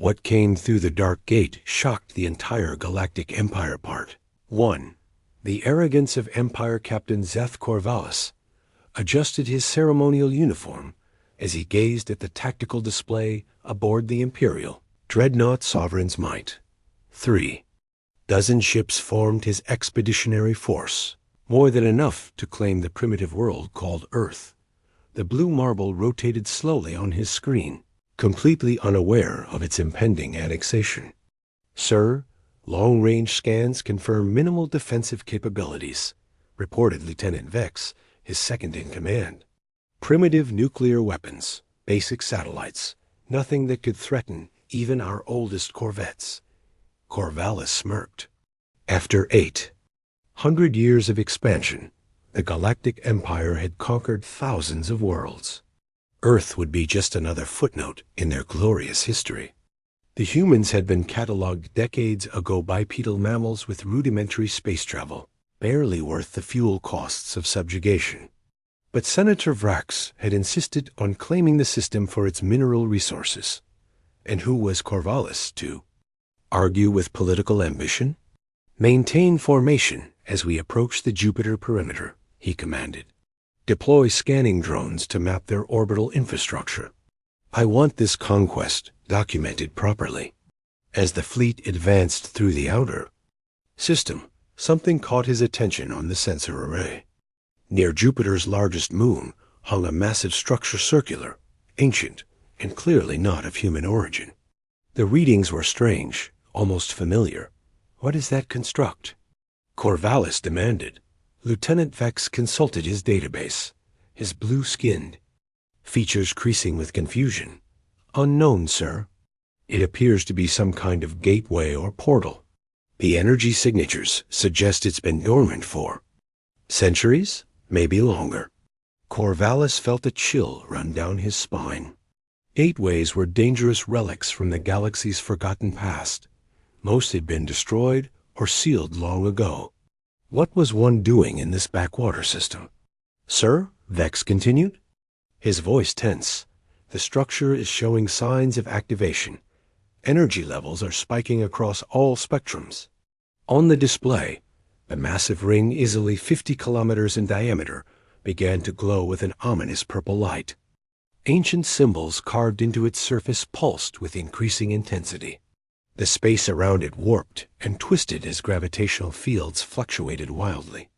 What came through the Dark Gate shocked the entire Galactic Empire. Part 1. The arrogance of Empire Captain Zeth Corvallis adjusted his ceremonial uniform as he gazed at the tactical display aboard the Imperial Dreadnought Sovereign's Might. 3. Dozen ships formed his expeditionary force, more than enough to claim the primitive world called Earth. The blue marble rotated slowly on his screen, completely unaware of its impending annexation. Sir, long-range scans confirm minimal defensive capabilities, reported Lieutenant Vex, his second-in-command. Primitive nuclear weapons, basic satellites, nothing that could threaten even our oldest corvettes. Corvallis smirked. After 800 years of expansion, the Galactic Empire had conquered thousands of worlds. Earth would be just another footnote in their glorious history. The humans had been catalogued decades ago bipedal mammals with rudimentary space travel, barely worth the fuel costs of subjugation. But Senator Vrax had insisted on claiming the system for its mineral resources. And who was Corvallis to argue with political ambition? Maintain formation as we approach the Jupiter perimeter, he commanded. Deploy scanning drones to map their orbital infrastructure. I want this conquest documented properly. As the fleet advanced through the outer system, something caught his attention on the sensor array. Near Jupiter's largest moon hung a massive structure, circular, ancient, and clearly not of human origin. The readings were strange, almost familiar. What is that construct? Corvallis demanded. Lieutenant Vex consulted his database, his blue-skinned, features creasing with confusion. Unknown, sir. It appears to be some kind of gateway or portal. The energy signatures suggest it's been dormant for centuries, maybe longer. Corvallis felt a chill run down his spine. Gateways were dangerous relics from the galaxy's forgotten past. Most had been destroyed or sealed long ago. What was one doing in this backwater system? Sir, Vex continued, his voice tense. The structure is showing signs of activation. Energy levels are spiking across all spectrums. On the display, the massive ring, easily 50 kilometers in diameter, began to glow with an ominous purple light. Ancient symbols carved into its surface pulsed with increasing intensity. The space around it warped and twisted as gravitational fields fluctuated wildly.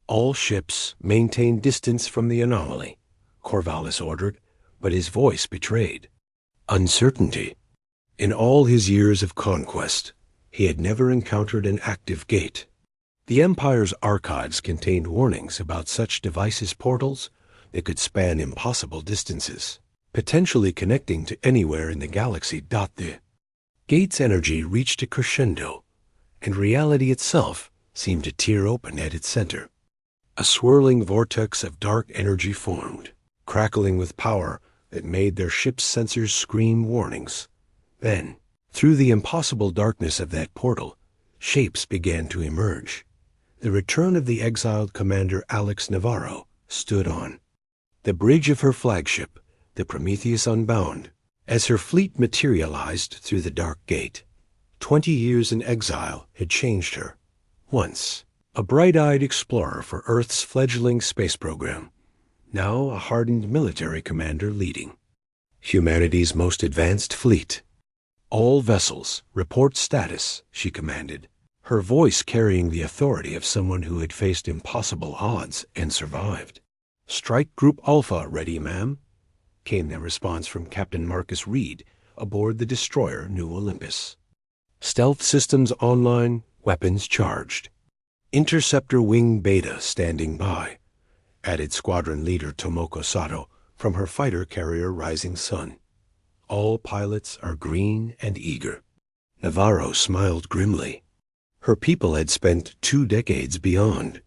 All ships maintain distance from the anomaly, Corvallis ordered, but his voice betrayed uncertainty. In all his years of conquest, he had never encountered an active gate. The Empire's archives contained warnings about such devices, portals that could span impossible distances, potentially connecting to anywhere in the galaxy. The gate's energy reached a crescendo, and reality itself seemed to tear open at its center. A swirling vortex of dark energy formed, crackling with power that made their ship's sensors scream warnings. Then, through the impossible darkness of that portal, shapes began to emerge. The return of the exiled commander Alex Navarro stood on the bridge of her flagship, the Prometheus Unbound, as her fleet materialized through the Dark Gate. 20 years in exile had changed her. Once a bright-eyed explorer for Earth's fledgling space program, now a hardened military commander leading humanity's most advanced fleet. All vessels, report status, she commanded, her voice carrying the authority of someone who had faced impossible odds and survived. Strike Group Alpha ready, ma'am, came the response from Captain Marcus Reed aboard the destroyer New Olympus. Stealth systems online, weapons charged. Interceptor Wing Beta standing by, added Squadron Leader Tomoko Sato from her fighter carrier Rising Sun. All pilots are green and eager. Navarro smiled grimly. Her people had spent 2 decades beyond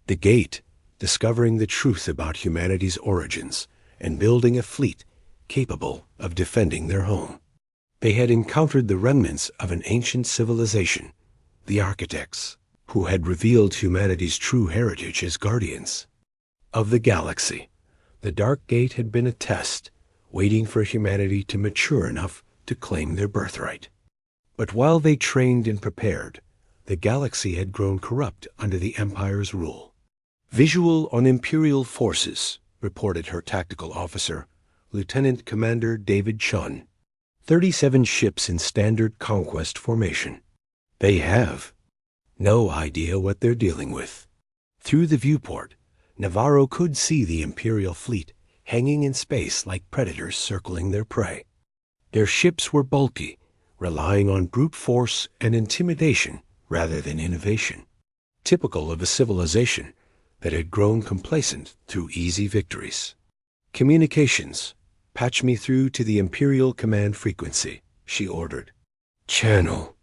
the gate, discovering the truth about humanity's origins and building a fleet capable of defending their home. They had encountered the remnants of an ancient civilization, the architects, who had revealed humanity's true heritage as guardians of the galaxy. The Dark Gate had been a test, waiting for humanity to mature enough to claim their birthright. But while they trained and prepared, the galaxy had grown corrupt under the Empire's rule. "Visual on Imperial forces," reported her tactical officer, Lieutenant Commander David Chun. 37 ships in standard conquest formation. They have no idea what they're dealing with. Through the viewport, Navarro could see the Imperial fleet hanging in space like predators circling their prey. Their ships were bulky, relying on brute force and intimidation rather than innovation, typical of a civilization that had grown complacent through easy victories. "Communications, patch me through to the Imperial command frequency," she ordered. "Channel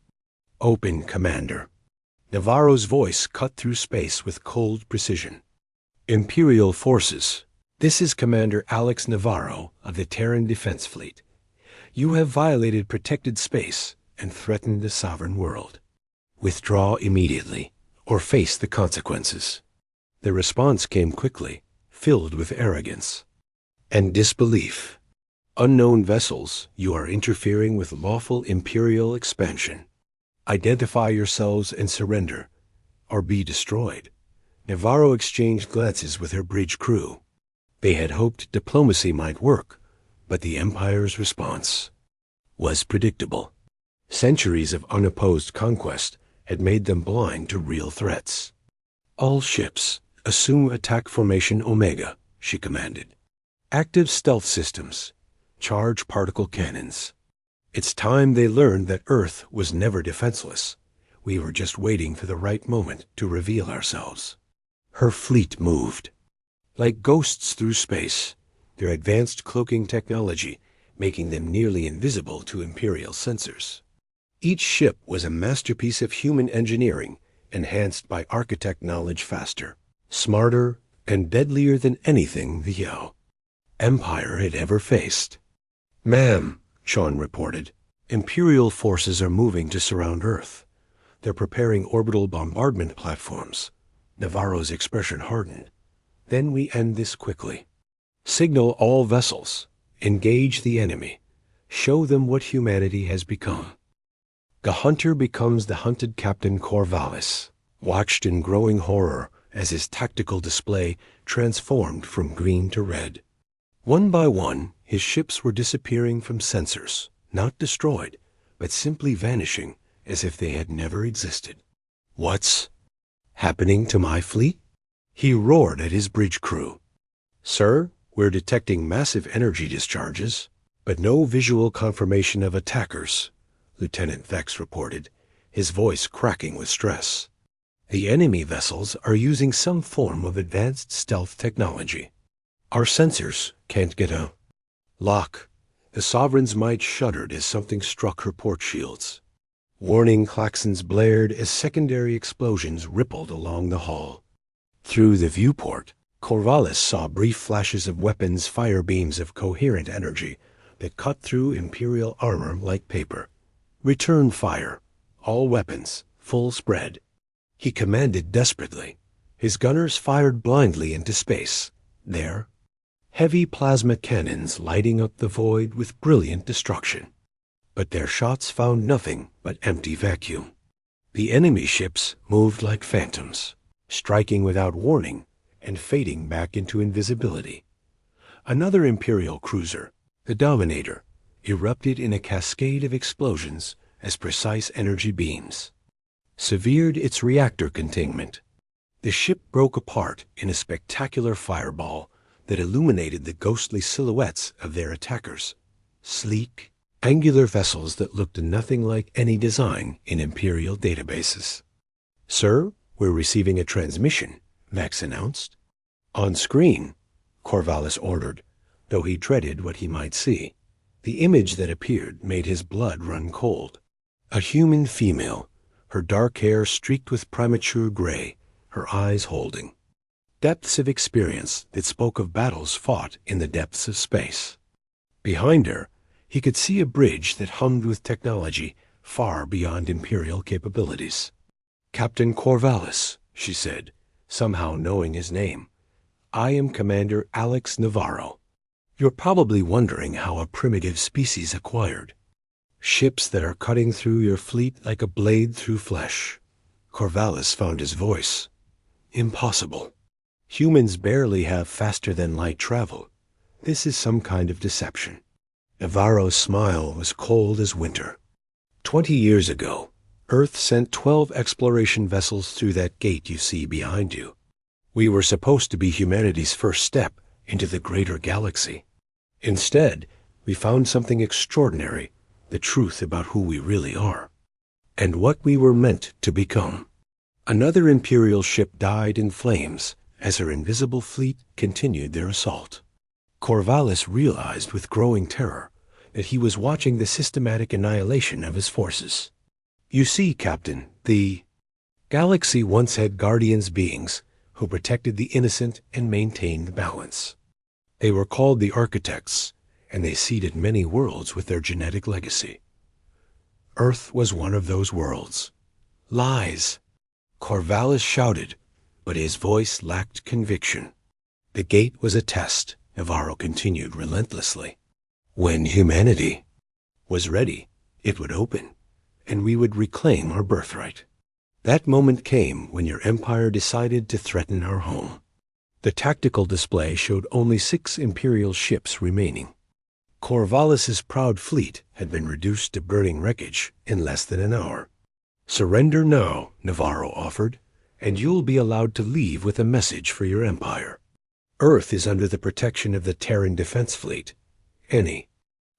open, Commander." Navarro's voice cut through space with cold precision. "Imperial forces, this is Commander Alex Navarro of the Terran Defense Fleet. You have violated protected space and threatened the sovereign world. Withdraw immediately, or face the consequences." The response came quickly, filled with arrogance and disbelief. "Unknown vessels, you are interfering with lawful Imperial expansion. Identify yourselves and surrender, or be destroyed." Navarro exchanged glances with her bridge crew. They had hoped diplomacy might work, but the Empire's response was predictable. Centuries of unopposed conquest had made them blind to real threats. "All ships, assume attack formation Omega," she commanded. "Active stealth systems. Charge particle cannons. It's time they learned that Earth was never defenseless. We were just waiting for the right moment to reveal ourselves." Her fleet moved like ghosts through space, their advanced cloaking technology making them nearly invisible to Imperial sensors. Each ship was a masterpiece of human engineering, enhanced by architect knowledge faster, smarter, and deadlier than anything the Empire had ever faced. "Ma'am," Sean reported, "Imperial forces are moving to surround Earth. They're preparing orbital bombardment platforms." Navarro's expression hardened. "Then we end this quickly. Signal all vessels. Engage the enemy. Show them what humanity has become." The hunter becomes the hunted Captain Corvallis, watched in growing horror as his tactical display transformed from green to red. One by one, his ships were disappearing from sensors, not destroyed, but simply vanishing as if they had never existed. "What's happening to my fleet?" he roared at his bridge crew. "Sir, we're detecting massive energy discharges, but no visual confirmation of attackers," Lieutenant Vex reported, his voice cracking with stress. "The enemy vessels are using some form of advanced stealth technology. Our sensors can't get a lock." The Sovereign's might shuddered as something struck her port shields. Warning klaxons blared as secondary explosions rippled along the hull. Through the viewport, Corvallis saw brief flashes of weapons' fire beams of coherent energy that cut through Imperial armor like paper. "Return fire. All weapons. Full spread." He commanded desperately. His gunners fired blindly into space. There, heavy plasma cannons lighting up the void with brilliant destruction. But their shots found nothing but empty vacuum. The enemy ships moved like phantoms, striking without warning and fading back into invisibility. Another Imperial cruiser, the Dominator, erupted in a cascade of explosions as precise energy beams severed its reactor containment. The ship broke apart in a spectacular fireball that illuminated the ghostly silhouettes of their attackers, sleek, angular vessels that looked nothing like any design in Imperial databases. "Sir, we're receiving a transmission," Vex announced. "On screen," Corvallis ordered, though he dreaded what he might see. The image that appeared made his blood run cold. A human female, her dark hair streaked with premature gray, her eyes holding. Depths of experience that spoke of battles fought in the depths of space. Behind her, he could see a bridge that hummed with technology far beyond Imperial capabilities. "Captain Corvallis," she said, somehow knowing his name. "I am Commander Alex Navarro. You're probably wondering how a primitive species acquired Ships that are cutting through your fleet like a blade through flesh. Corvallis found his voice. Impossible. Humans barely have faster-than-light travel. This is some kind of deception. Navarro's smile was cold as winter. 20 years ago, Earth sent 12 exploration vessels through that gate you see behind you. We were supposed to be humanity's first step into the greater galaxy. Instead, we found something extraordinary, the truth about who we really are, and what we were meant to become. Another Imperial ship died in flames as her invisible fleet continued their assault. Corvallis realized with growing terror that he was watching the systematic annihilation of his forces. You see, Captain, the galaxy once had guardians beings who protected the innocent and maintained balance. They were called the Architects, and they seeded many worlds with their genetic legacy. Earth was one of those worlds. Lies! Corvallis shouted, but his voice lacked conviction. The gate was a test, Navarro continued relentlessly. When humanity was ready, it would open, and we would reclaim our birthright. That moment came when your empire decided to threaten our home. The tactical display showed only 6 Imperial ships remaining. Corvallis's proud fleet had been reduced to burning wreckage in less than an hour. Surrender now, Navarro offered, and you'll be allowed to leave with a message for your empire. Earth is under the protection of the Terran Defense Fleet. Any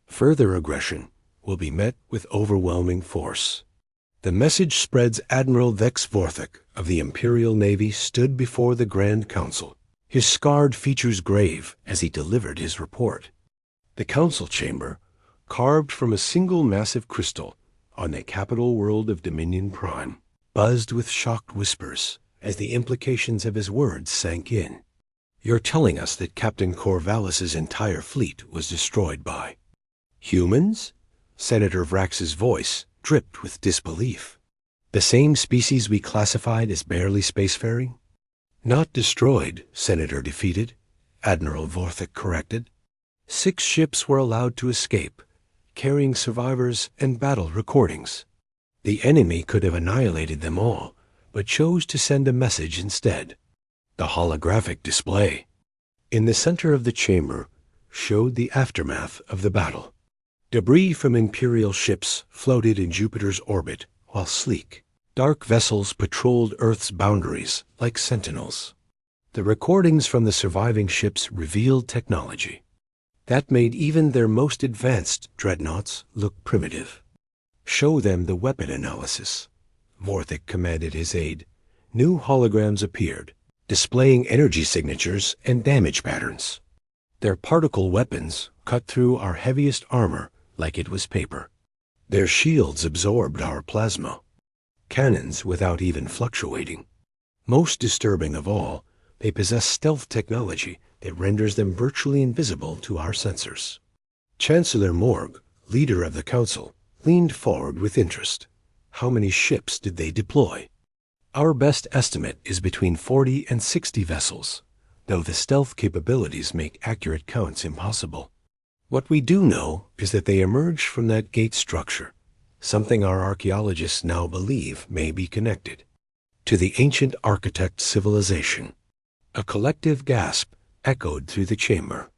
further aggression will be met with overwhelming force. The message spreads. Admiral Vex Vorthik of the Imperial Navy stood before the Grand Council, his scarred features grave as he delivered his report. The council chamber, carved from a single massive crystal on the capital world of Dominion Prime, buzzed with shocked whispers as the implications of his words sank in. You're telling us that Captain Corvallis's entire fleet was destroyed by humans? Senator Vrax's voice dripped with disbelief. The same species we classified as barely spacefaring? Not destroyed, Senator defeated, Admiral Vorthik corrected. 6 ships were allowed to escape, carrying survivors and battle recordings. The enemy could have annihilated them all, but chose to send a message instead. The holographic display in the center of the chamber showed the aftermath of the battle. Debris from Imperial ships floated in Jupiter's orbit, while sleek, dark vessels patrolled Earth's boundaries like sentinels. The recordings from the surviving ships revealed technology that made even their most advanced dreadnoughts look primitive. Show them the weapon analysis, Vorthik commanded his aide. New holograms appeared, displaying energy signatures and damage patterns. Their particle weapons cut through our heaviest armor like it was paper. Their shields absorbed our plasma. Cannons without even fluctuating. Most disturbing of all, they possess stealth technology that renders them virtually invisible to our sensors. Chancellor Morg, leader of the council, leaned forward with interest. How many ships did they deploy? Our best estimate is between 40 and 60 vessels, though the stealth capabilities make accurate counts impossible. What we do know is that they emerged from that gate structure, something our archaeologists now believe may be connected to the ancient architect civilization. A collective gasp echoed through the chamber.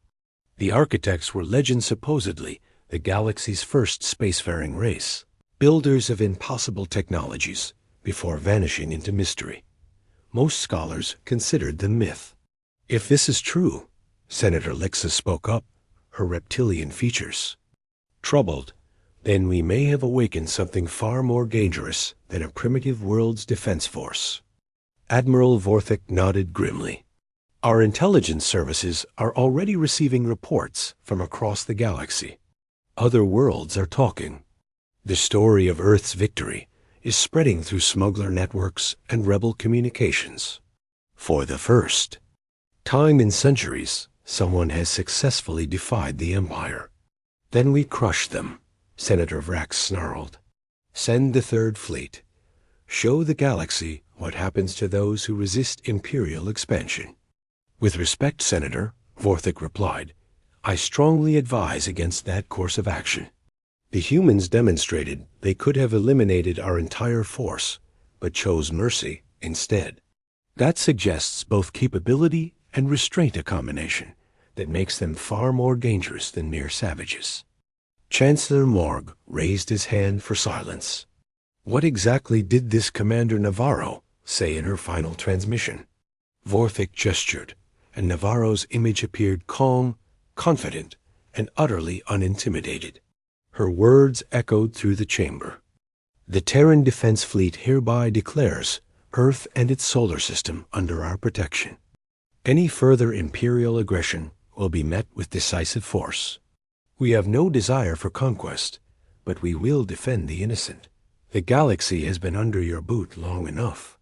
The architects were legend supposedly the galaxy's first spacefaring race, builders of impossible technologies before vanishing into mystery. Most scholars considered them myth. If this is true, Senator Lixa spoke up, her reptilian features troubled, then we may have awakened something far more dangerous than a primitive world's defense force. Admiral Vorthik nodded grimly. Our intelligence services are already receiving reports from across the galaxy. Other worlds are talking. The story of Earth's victory is spreading through smuggler networks and rebel communications. For the first time in centuries, someone has successfully defied the Empire. Then we crush them, Senator Vrax snarled. Send the Third Fleet. Show the galaxy what happens to those who resist Imperial expansion. With respect, Senator, Vorthik replied, I strongly advise against that course of action. The humans demonstrated they could have eliminated our entire force, but chose mercy instead. That suggests both capability and restraint, a combination that makes them far more dangerous than mere savages. Chancellor Morg raised his hand for silence. What exactly did this Commander Navarro say in her final transmission? Vorthik gestured, and Navarro's image appeared calm, confident, and utterly unintimidated. Her words echoed through the chamber. The Terran Defense Fleet hereby declares Earth and its solar system under our protection. Any further Imperial aggression will be met with decisive force. We have no desire for conquest, but we will defend the innocent. The galaxy has been under your boot long enough.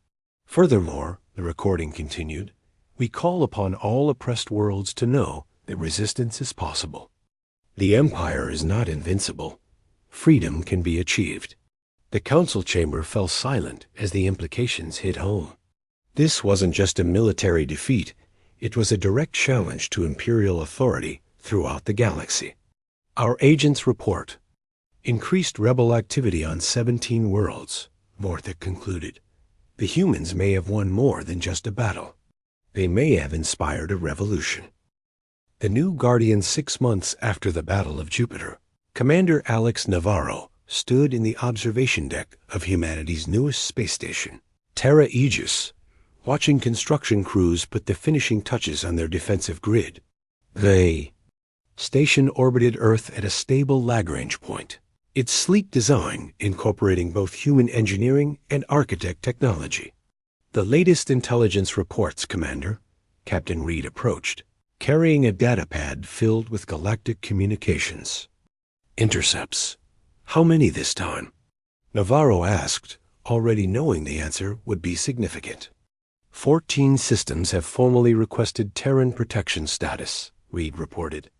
Furthermore, the recording continued, we call upon all oppressed worlds to know that resistance is possible. The Empire is not invincible. Freedom can be achieved. The council chamber fell silent as the implications hit home. This wasn't just a military defeat, it was a direct challenge to Imperial authority throughout the galaxy. Our agents report increased rebel activity on 17 worlds, Vorthik concluded. The humans may have won more than just a battle. They may have inspired a revolution. The new Guardian 6 months after the Battle of Jupiter, Commander Alex Navarro stood in the observation deck of humanity's newest space station, Terra Aegis, watching construction crews put the finishing touches on their defensive grid. The station orbited Earth at a stable Lagrange point, its sleek design incorporating both human engineering and architect technology. The latest intelligence reports, Commander. Captain Reed approached, carrying a datapad filled with galactic communications. Intercepts. How many this time? Navarro asked, already knowing the answer would be significant. 14 systems have formally requested Terran protection status, Reed reported.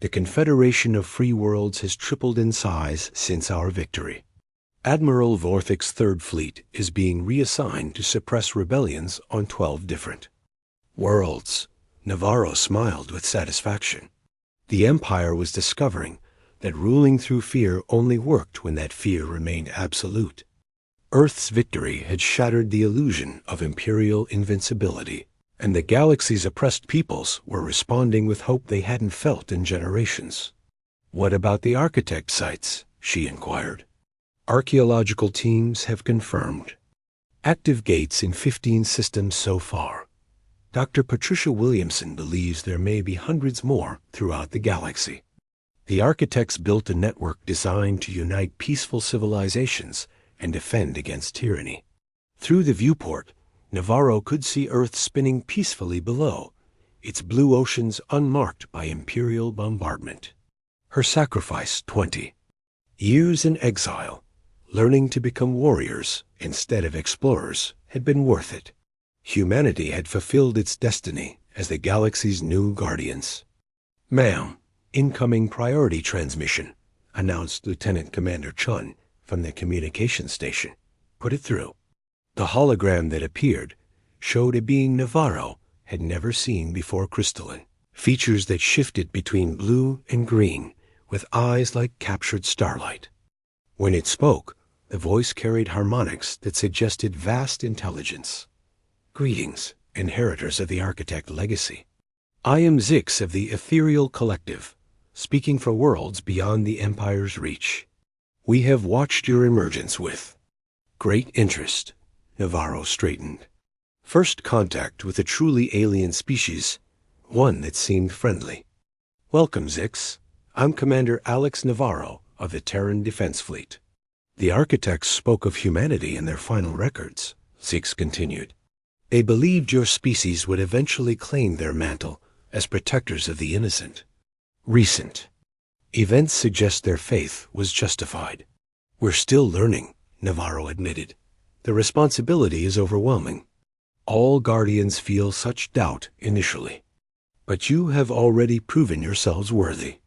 The Confederation of Free Worlds has tripled in size since our victory. Admiral Vorthik's Third Fleet is being reassigned to suppress rebellions on 12 different worlds. Navarro smiled with satisfaction. The Empire was discovering that ruling through fear only worked when that fear remained absolute. Earth's victory had shattered the illusion of Imperial invincibility, and the galaxy's oppressed peoples were responding with hope they hadn't felt in generations. What about the architect sites? She inquired. Archaeological teams have confirmed active gates in 15 systems so far. Dr. Patricia Williamson believes there may be hundreds more throughout the galaxy. The architects built a network designed to unite peaceful civilizations and defend against tyranny. Through the viewport, Navarro could see Earth spinning peacefully below, its blue oceans unmarked by Imperial bombardment. Her sacrifice, 20 years in exile, learning to become warriors instead of explorers, had been worth it. Humanity had fulfilled its destiny as the galaxy's new guardians. Ma'am, incoming priority transmission, announced Lieutenant Commander Chun from the communication station. Put it through. The hologram that appeared showed a being Navarro had never seen before crystalline, features that shifted between blue and green, with eyes like captured starlight. When it spoke, the voice carried harmonics that suggested vast intelligence. Greetings, inheritors of the architect legacy. I am Zix of the Ethereal Collective, speaking for worlds beyond the Empire's reach. We have watched your emergence with great interest. Navarro straightened. First contact with a truly alien species, one that seemed friendly. Welcome, Zix. I'm Commander Alex Navarro of the Terran Defense Fleet. The architects spoke of humanity in their final records, Zix continued. They believed your species would eventually claim their mantle as protectors of the innocent. Recent events suggest their faith was justified. We're still learning, Navarro admitted. The responsibility is overwhelming. All Guardians feel such doubt initially. But you have already proven yourselves worthy.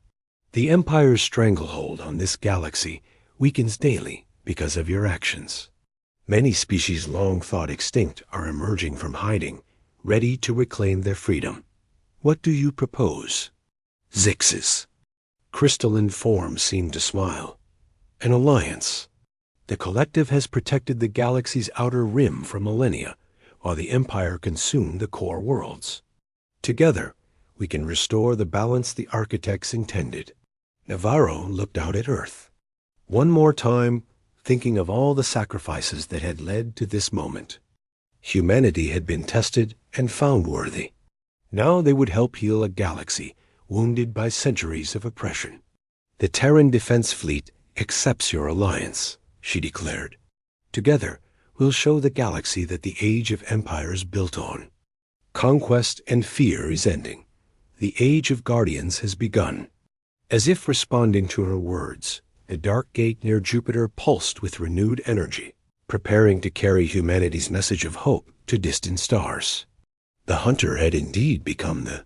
The Empire's stranglehold on this galaxy weakens daily because of your actions. Many species long thought extinct are emerging from hiding, ready to reclaim their freedom. What do you propose? Zix's crystalline form seemed to smile. an alliance. The collective has protected the galaxy's outer rim for millennia, while the Empire consumed the core worlds. Together, we can restore the balance the architects intended. Navarro looked out at Earth. One more time, thinking of all the sacrifices that had led to this moment. Humanity had been tested and found worthy. Now they would help heal a galaxy wounded by centuries of oppression. The Terran Defense Fleet accepts your alliance, she declared. Together, we'll show the galaxy that the age of empires built on. Conquest and fear is ending. The age of guardians has begun. As if responding to her words, the dark gate near Jupiter pulsed with renewed energy, preparing to carry humanity's message of hope to distant stars. The hunter had indeed become the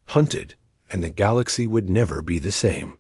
hunted, and the galaxy would never be the same.